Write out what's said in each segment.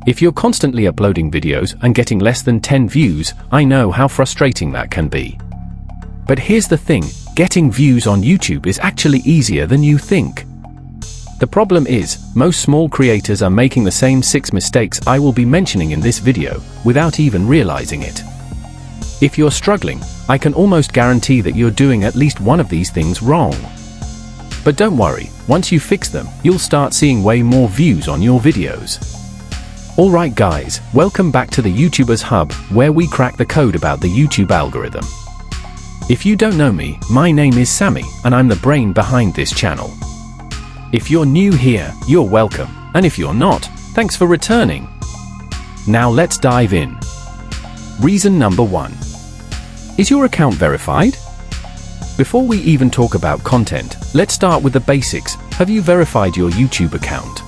If you're constantly uploading videos and getting less than 10 views, I know how frustrating that can be. But here's the thing, getting views on YouTube is actually easier than you think. The problem is, most small creators are making the same 6 mistakes I will be mentioning in this video, without even realizing it. If you're struggling, I can almost guarantee that you're doing at least one of these things wrong. But don't worry, once you fix them, you'll start seeing way more views on your videos. Alright guys, welcome back to the YouTubers Hub, where we crack the code about the YouTube algorithm. If you don't know me, my name is Sammy, and I'm the brain behind this channel. If you're new here, you're welcome, and if you're not, thanks for returning. Now let's dive in. Reason number 1. Is your account verified? Before we even talk about content, let's start with the basics. Have you verified your YouTube account?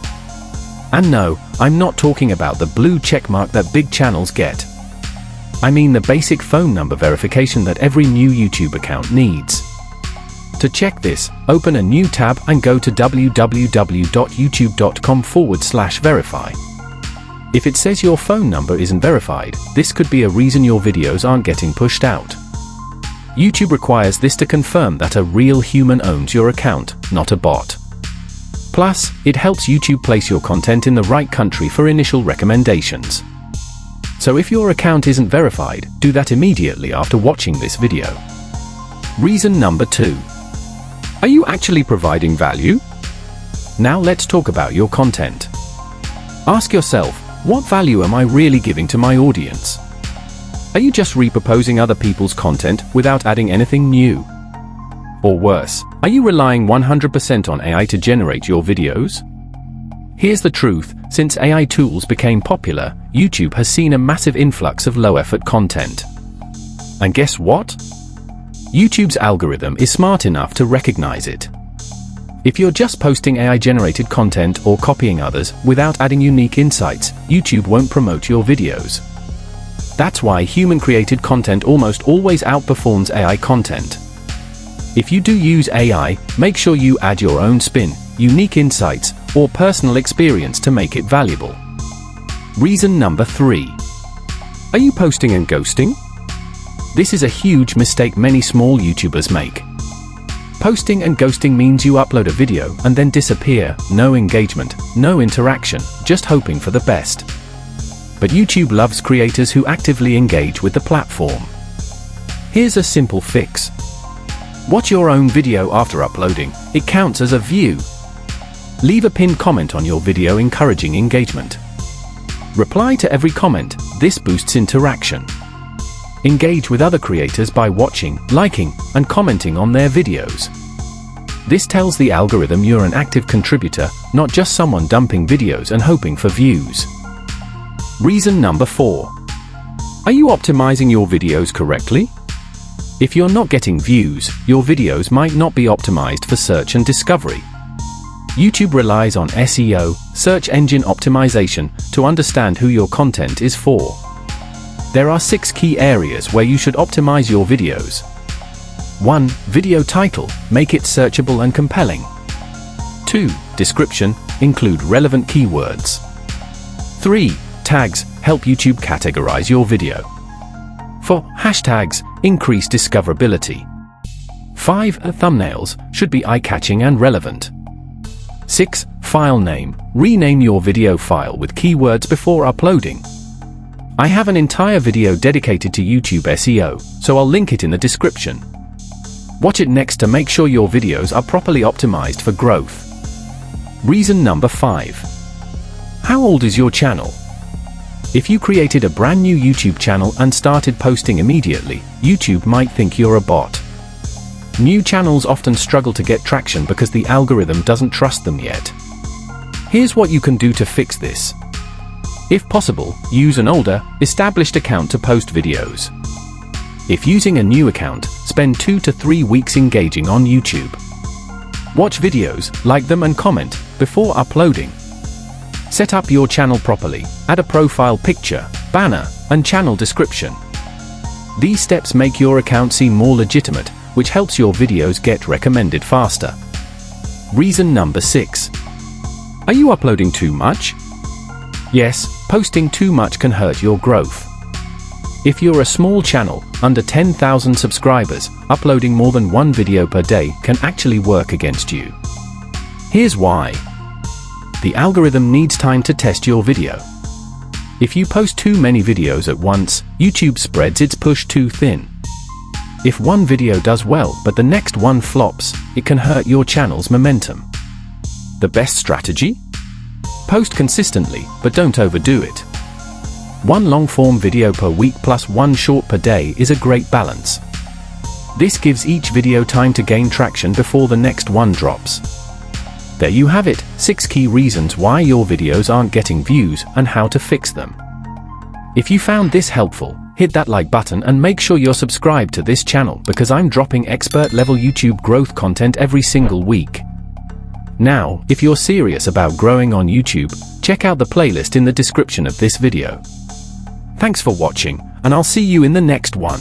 And no, I'm not talking about the blue checkmark that big channels get. I mean the basic phone number verification that every new YouTube account needs. To check this, open a new tab and go to www.youtube.com/verify. If it says your phone number isn't verified, this could be a reason your videos aren't getting pushed out. YouTube requires this to confirm that a real human owns your account, not a bot. Plus, it helps YouTube place your content in the right country for initial recommendations. So if your account isn't verified, do that immediately after watching this video. Reason number 2. Are you actually providing value? Now let's talk about your content. Ask yourself, what value am I really giving to my audience? Are you just repurposing other people's content without adding anything new? Or worse, are you relying 100% on AI to generate your videos? Here's the truth, since AI tools became popular, YouTube has seen a massive influx of low-effort content. And guess what? YouTube's algorithm is smart enough to recognize it. If you're just posting AI-generated content or copying others without adding unique insights, YouTube won't promote your videos. That's why human-created content almost always outperforms AI content. If you do use AI, make sure you add your own spin, unique insights, or personal experience to make it valuable. Reason number 3. Are you posting and ghosting? This is a huge mistake many small YouTubers make. Posting and ghosting means you upload a video and then disappear, no engagement, no interaction, just hoping for the best. But YouTube loves creators who actively engage with the platform. Here's a simple fix. Watch your own video after uploading, it counts as a view. Leave a pinned comment on your video encouraging engagement. Reply to every comment, this boosts interaction. Engage with other creators by watching, liking, and commenting on their videos. This tells the algorithm you're an active contributor, not just someone dumping videos and hoping for views. Reason number 4. Are you optimizing your videos correctly? If you're not getting views, your videos might not be optimized for search and discovery. YouTube relies on SEO, search engine optimization, to understand who your content is for. There are 6 key areas where you should optimize your videos. 1. Video title, make it searchable and compelling. 2. Description, include relevant keywords. 3. Tags, help YouTube categorize your video. 4. Hashtags, increase discoverability. 5. Thumbnails, should be eye-catching and relevant. 6. File name, rename your video file with keywords before uploading. I have an entire video dedicated to YouTube SEO, so I'll link it in the description. Watch it next to make sure your videos are properly optimized for growth. Reason number 5. How old is your channel? If you created a brand new YouTube channel and started posting immediately, YouTube might think you're a bot. New channels often struggle to get traction because the algorithm doesn't trust them yet. Here's what you can do to fix this. If possible, use an older, established account to post videos. If using a new account, spend 2 to 3 weeks engaging on YouTube. Watch videos, like them and comment before uploading. Set up your channel properly, add a profile picture, banner, and channel description. These steps make your account seem more legitimate, which helps your videos get recommended faster. Reason number 6. Are you uploading too much? Yes, Posting too much can hurt your growth. If you're a small channel, under 10,000 subscribers, uploading more than one video per day can actually work against you. Here's why. The algorithm needs time to test your video. If you post too many videos at once, YouTube spreads its push too thin. If one video does well but the next one flops, it can hurt your channel's momentum. The best strategy? Post consistently, but don't overdo it. One long-form video per week plus one short per day is a great balance. This gives each video time to gain traction before the next one drops. There you have it, 6 key reasons why your videos aren't getting views and how to fix them. If you found this helpful, hit that like button and make sure you're subscribed to this channel because I'm dropping expert-level YouTube growth content every single week. Now, if you're serious about growing on YouTube, check out the playlist in the description of this video. Thanks for watching, and I'll see you in the next one.